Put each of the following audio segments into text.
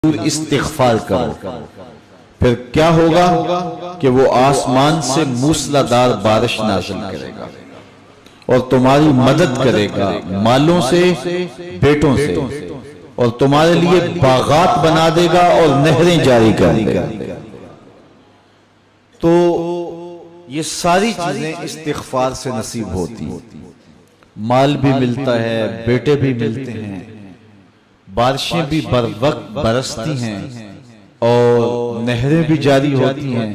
استغفار کرو، پھر کیا ہوگا کہ وہ آسمان سے موسلادھار بارش نازل کرے گا اور تمہاری مدد کرے گا مالوں سے، بیٹوں سے، اور تمہارے لیے باغات بنا دے گا اور نہریں جاری کر دے گا۔ تو یہ ساری چیزیں استغفار سے نصیب ہوتی ہیں، مال بھی ملتا ہے، بیٹے بھی ملتے ہیں، بارشیں بھی بر وقت برستی ہیں، اور نہریں بھی جاری ہوتی ہیں،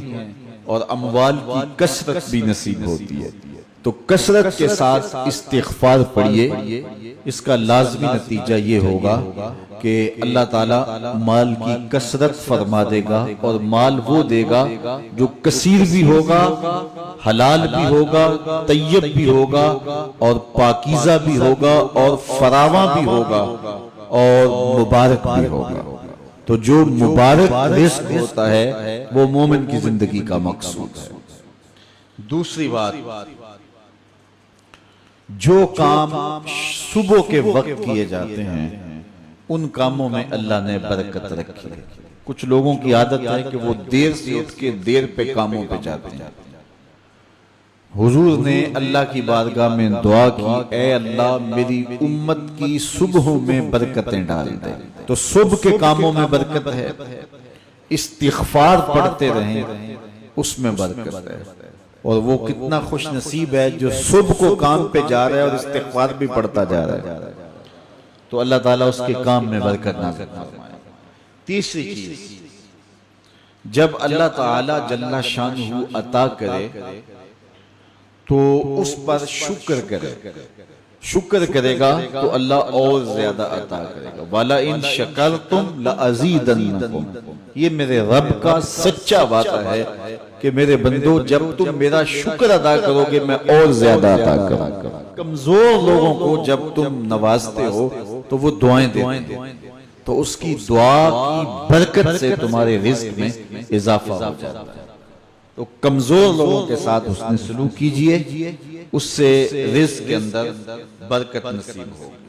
اور اموال کی کثرت بھی نصیب ہوتی ہے۔ تو کثرت کے ساتھ استغفار پڑھیے، اس کا لازمی نتیجہ یہ ہوگا کہ اللہ تعالیٰ مال کی کثرت فرما دے گا، اور مال وہ دے گا جو کثیر بھی ہوگا، حلال بھی ہوگا، طیب بھی ہوگا، اور پاکیزہ بھی ہوگا، اور فراواں بھی ہوگا، اور مبارک بھی ہوگا۔ تو جو مبارک رزق ہوتا ہے وہ مومن کی زندگی کا مقصود ہے۔ دوسری بات، جو کام صبح کے وقت کیے جاتے ہیں ان کاموں میں اللہ نے برکت رکھی ہے۔ کچھ لوگوں کی عادت ہے کہ وہ دیر سے اٹھ کے دیر پہ کاموں پہ جاتے ہیں۔ حضور نے اللہ کی بارگاہ میں دعا کی، اے اللہ میری امت کی صبحوں میں برکتیں ڈال دے۔ تو صبح کے کاموں میں برکت ہے، استغفار پڑھتے رہیں اس میں برکت ہے، اور وہ کتنا خوش نصیب ہے جو صبح کو کام پہ جا رہا ہے اور استغفار بھی پڑھتا جا رہا ہے۔ تو اللہ تعالیٰ اس کے کام میں برکت نازل فرمائے۔ تیسری چیز، جب اللہ تعالیٰ جل شانہ عطا کرے تو اس پر شکر کرے، شکر کرے گا تو اللہ اور زیادہ عطا کرے گا۔ وَلَئِن شَكَرْتُمْ لَأَزِيدَنَّكُمْ، یہ میرے رب کا سچا وعدہ ہے کہ میرے بندو جب تم میرا شکر ادا کرو گے میں اور زیادہ عطا کروں گا۔ کمزور لوگوں کو جب تم نوازتے ہو تو وہ دعائیں دیتے ہیں، تو اس کی دعا کی برکت سے تمہارے رزق میں اضافہ ہو جاتا ہے۔ تو کمزور لوگوں کے ساتھ حسن سلوک کیجئے، اس سے رزق کے اندر برکت نصیب ہوگی۔